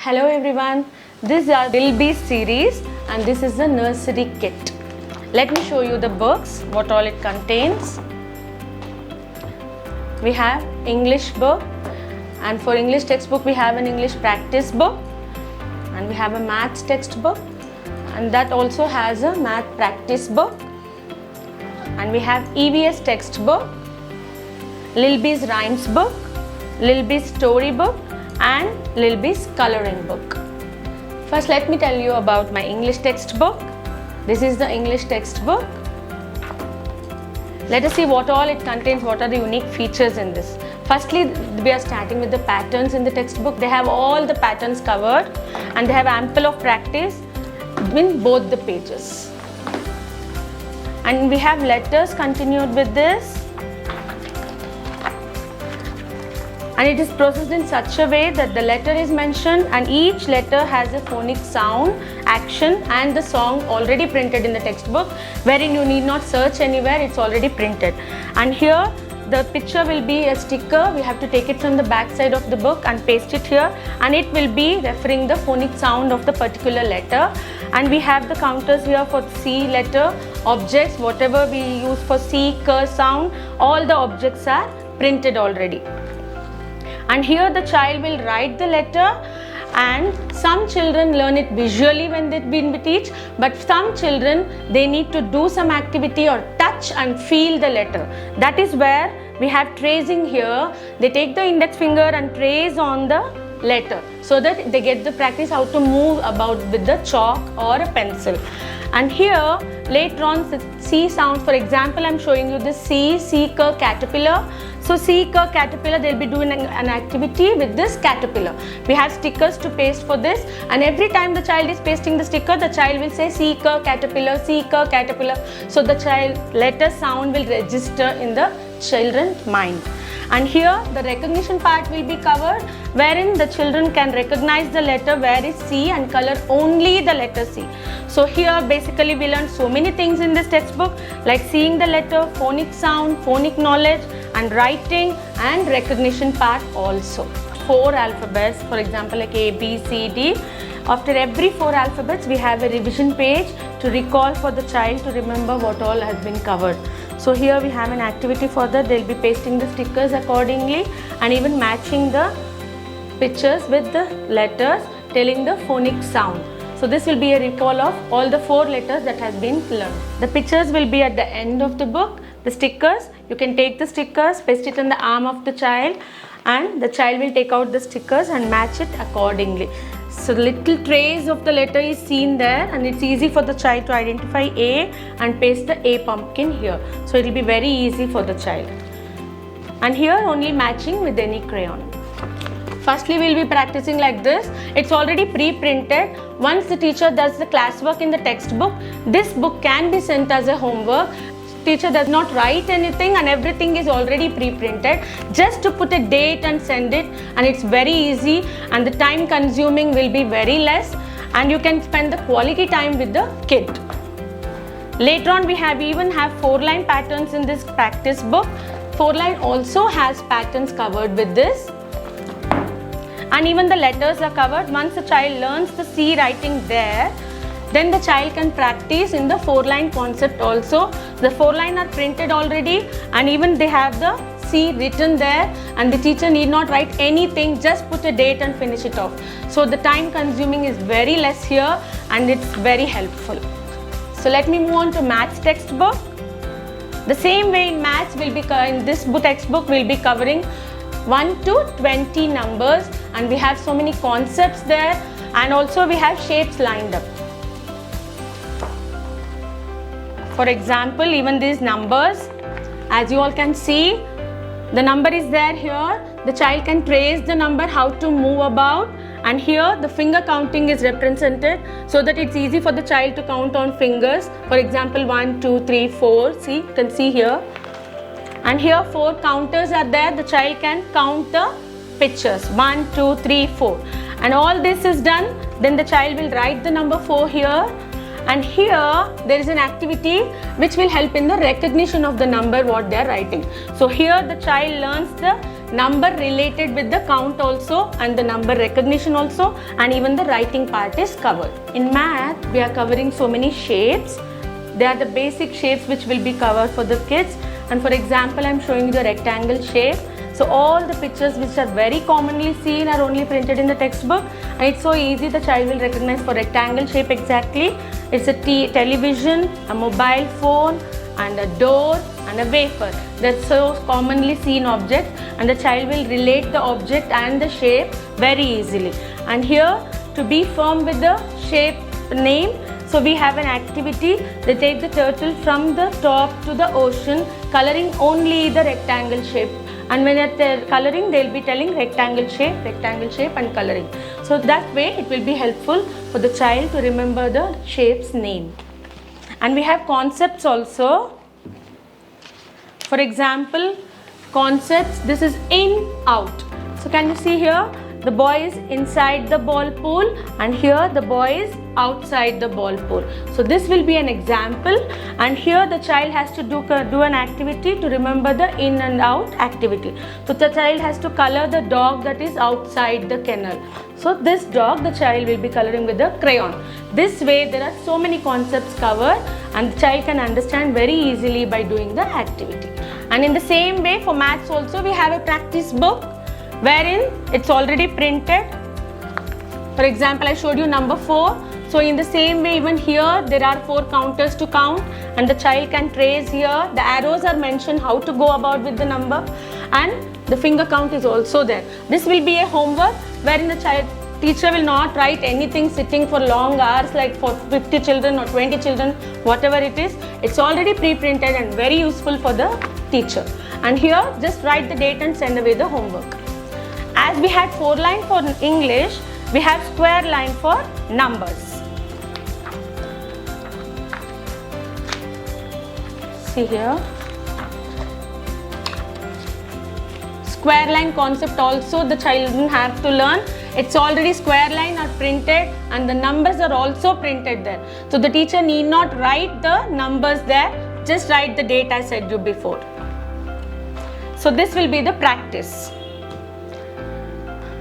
Hello everyone, this is our Lilbeez series and this is the nursery kit. Let me show you the books, what all it contains. We have English book, and for English textbook we have an English practice book, and we have a maths textbook, and that also has a math practice book, and we have EVS textbook, Lilbeez rhymes book, Lilbeez story book, and Lilbeez coloring book. First let me tell you about my English textbook. This is the English textbook. Let us see what all it contains, what are the unique features in this. Firstly, we are starting with the patterns in the textbook. They have all the patterns covered and they have ample of practice in both the pages. And we have letters continued with this. And it is processed in such a way that the letter is mentioned and each letter has a phonic sound, action and the song already printed in the textbook, wherein you need not search anywhere, it's already printed. And here the picture will be a sticker. We have to take it from the back side of the book and paste it here, and it will be referring the phonic sound of the particular letter. And we have the counters here for C letter, objects, whatever we use for C, K sound, all the objects are printed already. And here the child will write the letter, and some children learn it visually when they teach, but some children they need to do some activity or touch and feel the letter. That is where we have tracing here. They take the index finger and trace on the letter so that they get the practice how to move about with the chalk or a pencil. And here later on the C sound, for example I am showing you this C, K caterpillar. So C, K caterpillar, they will be doing an activity with this caterpillar. We have stickers to paste for this, and every time the child is pasting the sticker, the child will say C, K caterpillar, C, K caterpillar. So the child letter sound will register in the children's mind. And here the recognition part will be covered, wherein the children can recognize the letter where is C and color only the letter C. So here basically we learn so many things in this textbook, like seeing the letter, phonic sound, phonic knowledge and writing and recognition part also. 4 alphabets, for example like A, B, C, D. After every 4 alphabets we have a revision page to recall for the child to remember what all has been covered. So here we have an activity for that. They will be pasting the stickers accordingly and even matching the pictures with the letters telling the phonic sound. So this will be a recall of all the 4 letters that has been learned. The pictures will be at the end of the book. The stickers, you can take the stickers, paste it on the arm of the child, and the child will take out the stickers and match it accordingly. So the little trace of the letter is seen there, and it's easy for the child to identify A and paste the A pumpkin here. So it will be very easy for the child. And here only matching with any crayon. Firstly, we will be practicing like this. It's already pre-printed. Once the teacher does the classwork in the textbook, this book can be sent as a homework. Teacher does not write anything and everything is already pre-printed. Just to put a date and send it, and it's very easy and the time consuming will be very less, and you can spend the quality time with the kid. Later on we even have 4-line patterns in this practice book. 4-line also has patterns covered with this. And even the letters are covered. Once the child learns the C writing there, then the child can practice in the 4-line concept also. The 4-line are printed already, and even they have the C written there, and the teacher need not write anything, just put a date and finish it off. So the time consuming is very less here and it's very helpful. So let me move on to maths textbook. The same way in maths will be in this textbook will be covering 1 to 20 numbers, and we have so many concepts there, and also we have shapes lined up. For example, even these numbers, as you all can see, the number is there here. The child can trace the number, how to move about, and here the finger counting is represented so that it's easy for the child to count on fingers. For example, 1, 2, 3, 4. See, you can see here. And here 4 counters are there. The child can count the pictures 1, 2, 3, 4. And all this is done. Then the child will write the number 4 here. And here there is an activity which will help in the recognition of the number what they are writing. So here the child learns the number related with the count also, and the number recognition also, and even the writing part is covered. In math, we are covering so many shapes. They are the basic shapes which will be covered for the kids. And for example, I am showing you the rectangle shape. So all the pictures which are very commonly seen are only printed in the textbook, and it's so easy the child will recognize for rectangle shape exactly. It's a television, a mobile phone, and a door and a wafer. That's so commonly seen objects, and the child will relate the object and the shape very easily. And here, to be firm with the shape name, so we have an activity. They take the turtle from the top to the ocean, coloring only the rectangle shape. And when they're coloring, they'll be telling rectangle shape and coloring. So that way it will be helpful for the child to remember the shape's name. And we have concepts also. For example, concepts, this is in, out. So can you see here? The boy is inside the ball pool, and here the boy is outside the ball pool. So this will be an example, and here the child has to do an activity to remember the in and out activity. So the child has to color the dog that is outside the kennel. So this dog the child will be coloring with a crayon. This way there are so many concepts covered, and the child can understand very easily by doing the activity. And in the same way, for maths also we have a practice book wherein it's already printed. For example, I showed you number 4. So in the same way, even here there are 4 counters to count, and the child can trace here. The arrows are mentioned how to go about with the number, and the finger count is also there. This will be a homework wherein the teacher will not write anything sitting for long hours, like for 50 children or 20 children, whatever it is. It's already pre-printed and very useful for the teacher. And here just write the date and send away the homework. As we had 4 line for English, we have square line for numbers. See here. Square line concept also the children have to learn. It's already square line are printed, and the numbers are also printed there. So the teacher need not write the numbers there, just write the date I said you before. So this will be the practice.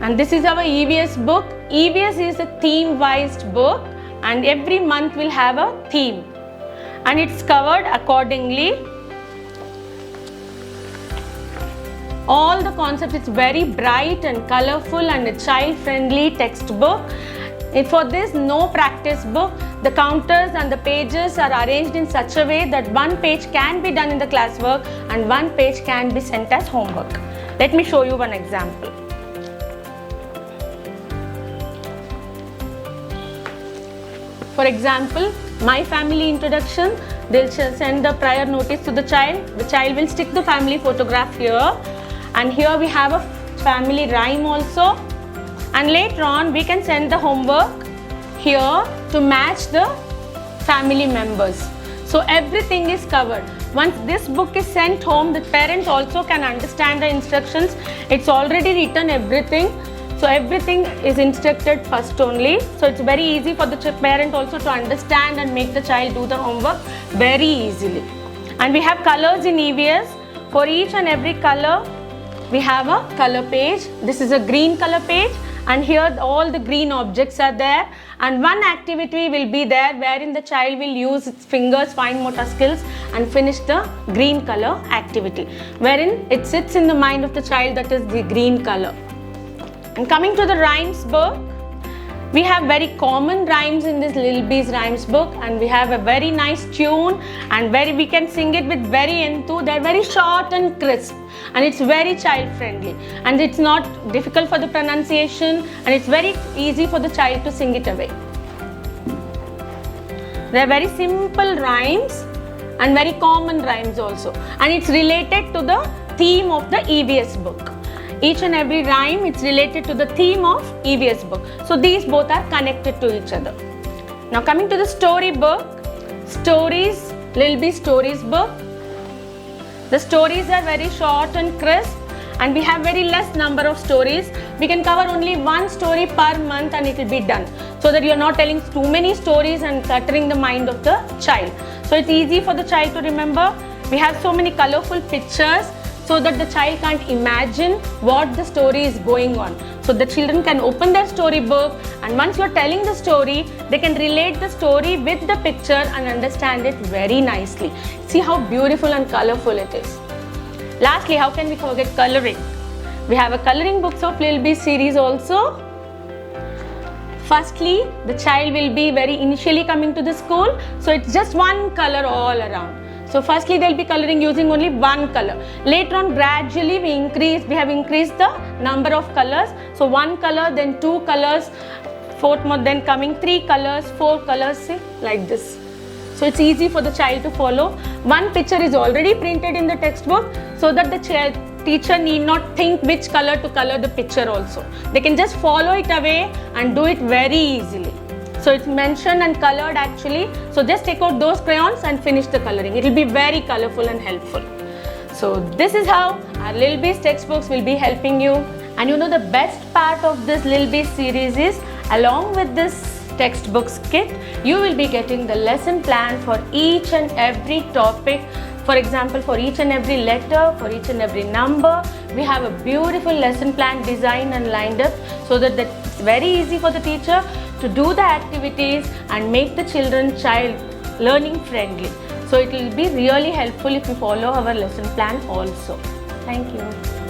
And this is our EVS book. EVS is a theme-wise book, and every month will have a theme, and it's covered accordingly. All the concepts, it's very bright and colorful and a child-friendly textbook. For this, no practice book. The counters and the pages are arranged in such a way that one page can be done in the classwork and one page can be sent as homework. Let me show you one example. For example, my family introduction, they'll send the prior notice to the child. The child will stick the family photograph here, and here we have a family rhyme also, and later on we can send the homework here to match the family members. So everything is covered. Once this book is sent home, the parents also can understand the instructions. It's already written everything. So everything is instructed first only. So it's very easy for the parent also to understand and make the child do the homework very easily. And we have colors in EVS. For each and every color, we have a color page. This is a green color page, and here all the green objects are there. And one activity will be there wherein the child will use its fingers, fine motor skills, and finish the green color activity, wherein it sits in the mind of the child, that is the green color. And coming to the rhymes book, we have very common rhymes in this Lilbeez rhymes book, and we have a very nice tune, and we can sing it with very enthu. They're very short and crisp, and it's very child friendly, and it's not difficult for the pronunciation, and it's very easy for the child to sing it away. They're very simple rhymes and very common rhymes also, and it's related to the theme of the EVS book. Each and every rhyme, it's related to the theme of EVS book. So these both are connected to each other. Now coming to the story book, stories, Lilbeez stories book. The stories are very short and crisp, and we have very less number of stories. We can cover only one story per month and it will be done, so that you are not telling too many stories and cluttering the mind of the child. So it's easy for the child to remember. We have so many colorful pictures. so that the child can't imagine what the story is going on. So the children can open their storybook, and once you're telling the story, they can relate the story with the picture and understand it very nicely. See how beautiful and colorful it is. Lastly, how can we forget coloring? We have a coloring books of Lil Beez series also. Firstly, the child will be very initially coming to the school, so it's just one color all around. So firstly, they'll be coloring using only one color. Later on, gradually we have increased the number of colors. So one color, then two colors, fourth month, then coming 3 colors, 4 colors, see, like this. So it's easy for the child to follow. One picture is already printed in the textbook, so that the teacher need not think which color to color the picture also. They can just follow it away and do it very easily. So it's mentioned and colored actually. So just take out those crayons and finish the coloring. It will be very colorful and helpful. So this is how our Lil Beez textbooks will be helping you. And you know, the best part of this Lil Beez series is, along with this textbooks kit, you will be getting the lesson plan for each and every topic. For example, for each and every letter, for each and every number, we have a beautiful lesson plan designed and lined up, so that it's very easy for the teacher to do the activities and make the child learning friendly. So it will be really helpful if you follow our lesson plan also. Thank you.